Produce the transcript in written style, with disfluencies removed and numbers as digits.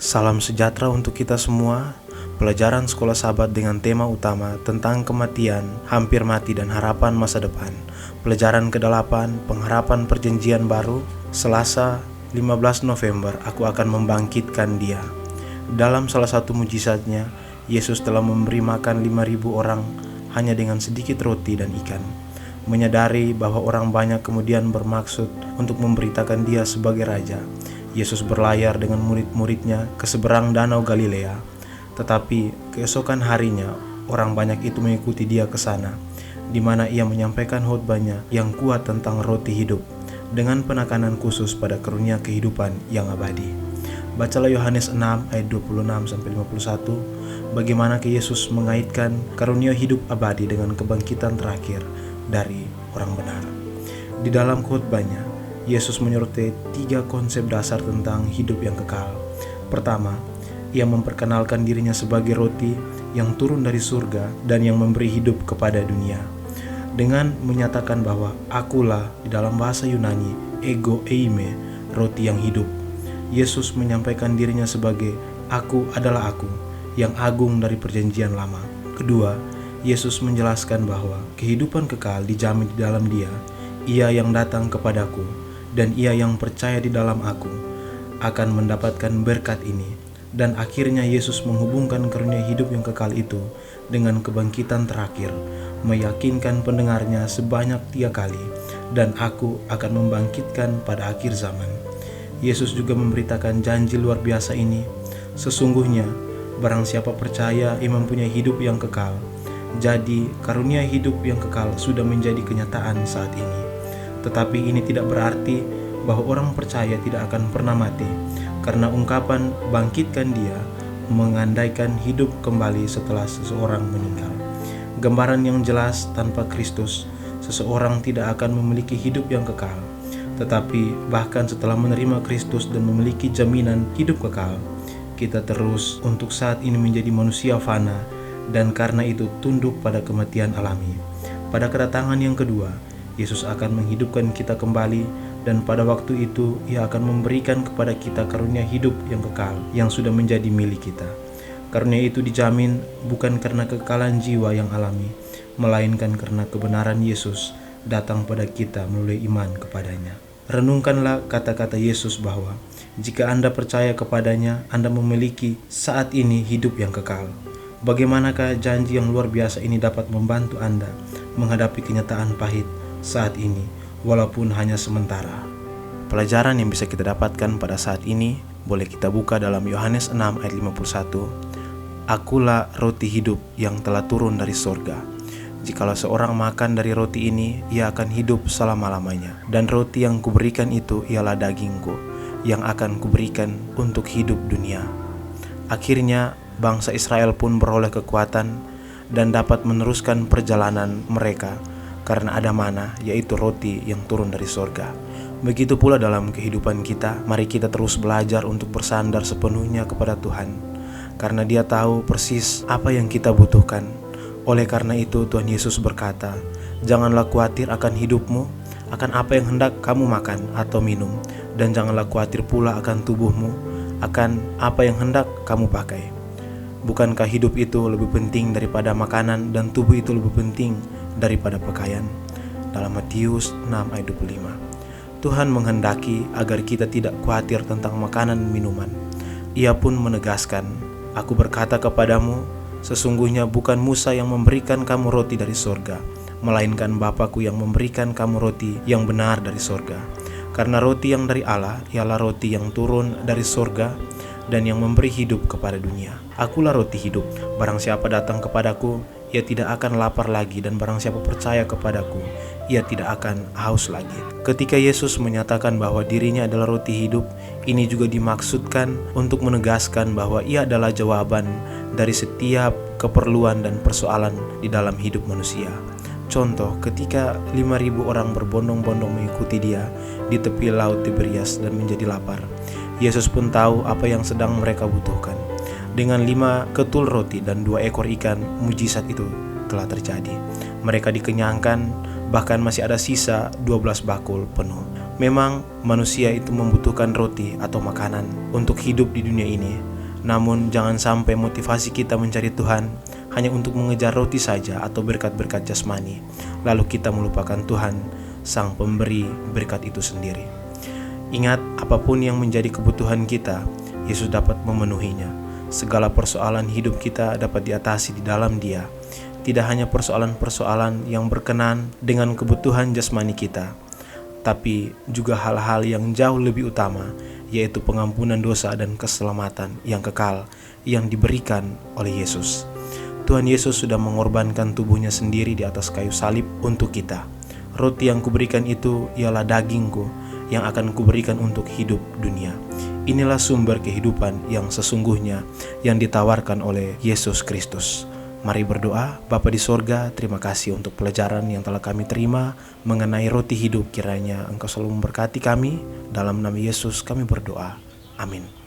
Salam sejahtera untuk kita semua. Pelajaran Sekolah Sabat dengan tema utama tentang kematian, hampir mati dan harapan masa depan. Pelajaran ke-8, pengharapan perjanjian baru. Selasa 15 November, aku akan membangkitkan dia. Dalam salah satu mujizatnya, Yesus telah memberi makan 5.000 orang hanya dengan sedikit roti dan ikan. Menyadari bahwa orang banyak kemudian bermaksud untuk memberitakan dia sebagai raja, Yesus berlayar dengan murid-muridnya ke seberang danau Galilea. Tetapi keesokan harinya, orang banyak itu mengikuti dia ke sana, di mana ia menyampaikan khotbahnya yang kuat tentang roti hidup, dengan penekanan khusus pada karunia kehidupan yang abadi. Bacalah Yohanes 6 ayat 26-51, bagaimana Yesus mengaitkan karunia hidup abadi dengan kebangkitan terakhir dari orang benar. Di dalam khotbahnya, Yesus menyertai 3 konsep dasar tentang hidup yang kekal. Pertama, ia memperkenalkan dirinya sebagai roti yang turun dari surga dan yang memberi hidup kepada dunia. Dengan menyatakan bahwa akulah, di dalam bahasa Yunani, ego eime, roti yang hidup. Yesus menyampaikan dirinya sebagai aku adalah aku, yang agung dari perjanjian lama. Kedua, Yesus menjelaskan bahwa kehidupan kekal dijamin di dalam dia. Ia yang datang kepadaku, dan ia yang percaya di dalam aku akan mendapatkan berkat ini. Dan akhirnya Yesus menghubungkan karunia hidup yang kekal itu dengan kebangkitan terakhir, meyakinkan pendengarnya sebanyak 3 kali, dan aku akan membangkitkan pada akhir zaman. Yesus juga memberitakan janji luar biasa ini, sesungguhnya barang siapa percaya ia mempunyai hidup yang kekal. Jadi karunia hidup yang kekal sudah menjadi kenyataan saat ini. Tetapi ini tidak berarti bahwa orang percaya tidak akan pernah mati, karena ungkapan bangkitkan dia mengandaikan hidup kembali setelah seseorang meninggal. Gambaran yang jelas, tanpa Kristus, seseorang tidak akan memiliki hidup yang kekal. Tetapi bahkan setelah menerima Kristus dan memiliki jaminan hidup kekal, kita terus untuk saat ini menjadi manusia fana, dan karena itu tunduk pada kematian alami. Pada kedatangan yang kedua, Yesus akan menghidupkan kita kembali, dan pada waktu itu ia akan memberikan kepada kita karunia hidup yang kekal yang sudah menjadi milik kita. Karunia itu dijamin bukan karena kekekalan jiwa yang alami, melainkan karena kebenaran Yesus datang pada kita melalui iman kepadanya. Renungkanlah kata-kata Yesus bahwa jika Anda percaya kepadanya, Anda memiliki saat ini hidup yang kekal. Bagaimanakah janji yang luar biasa ini dapat membantu Anda menghadapi kenyataan pahit saat ini, walaupun hanya sementara? Pelajaran yang bisa kita dapatkan pada saat ini boleh kita buka dalam Yohanes 6 ayat 51. Akulah roti hidup yang telah turun dari surga. Jikalau seorang makan dari roti ini, ia akan hidup selama-lamanya. Dan roti yang kuberikan itu ialah dagingku, yang akan kuberikan untuk hidup dunia. Akhirnya bangsa Israel pun beroleh kekuatan dan dapat meneruskan perjalanan mereka, karena ada mana, yaitu roti yang turun dari surga. Begitu pula dalam kehidupan kita, mari kita terus belajar untuk bersandar sepenuhnya kepada Tuhan, karena Dia tahu persis apa yang kita butuhkan. Oleh karena itu Tuhan Yesus berkata, janganlah khawatir akan hidupmu, akan apa yang hendak kamu makan atau minum, dan janganlah khawatir pula akan tubuhmu, akan apa yang hendak kamu pakai. Bukankah hidup itu lebih penting daripada makanan, dan tubuh itu lebih penting daripada pakaian? Dalam Matius 6 ayat 25. Tuhan menghendaki agar kita tidak khawatir tentang makanan minuman. Ia pun menegaskan, aku berkata kepadamu, sesungguhnya bukan Musa yang memberikan kamu roti dari surga, melainkan Bapa-Ku yang memberikan kamu roti yang benar dari surga. Karena roti yang dari Allah ialah roti yang turun dari surga dan yang memberi hidup kepada dunia. Akulah roti hidup. Barang siapa datang kepadaku, ia tidak akan lapar lagi, dan barang siapa percaya kepadaku, ia tidak akan haus lagi. Ketika Yesus menyatakan bahwa dirinya adalah roti hidup, ini juga dimaksudkan untuk menegaskan bahwa ia adalah jawaban dari setiap keperluan dan persoalan di dalam hidup manusia. Contoh, ketika 5.000 orang berbondong-bondong mengikuti dia di tepi laut Tiberias dan menjadi lapar, Yesus pun tahu apa yang sedang mereka butuhkan. Dengan 5 ketul roti dan 2 ekor ikan, mujizat itu telah terjadi. Mereka dikenyangkan, bahkan masih ada sisa 12 bakul penuh. Memang manusia itu membutuhkan roti atau makanan untuk hidup di dunia ini. Namun jangan sampai motivasi kita mencari Tuhan hanya untuk mengejar roti saja atau berkat-berkat jasmani, lalu kita melupakan Tuhan, Sang Pemberi berkat itu sendiri. Ingat, apapun yang menjadi kebutuhan kita, Yesus dapat memenuhinya. Segala persoalan hidup kita dapat diatasi di dalam Dia. Tidak hanya persoalan-persoalan yang berkenan dengan kebutuhan jasmani kita, tapi juga hal-hal yang jauh lebih utama, yaitu pengampunan dosa dan keselamatan yang kekal yang diberikan oleh Yesus. Tuhan Yesus sudah mengorbankan tubuhnya sendiri di atas kayu salib untuk kita. Roti yang kuberikan itu ialah dagingku yang akan kuberikan untuk hidup dunia. Inilah sumber kehidupan yang sesungguhnya yang ditawarkan oleh Yesus Kristus. Mari berdoa. Bapa di sorga, terima kasih untuk pelajaran yang telah kami terima mengenai roti hidup. Kiranya Engkau selalu memberkati kami. Dalam nama Yesus kami berdoa. Amin.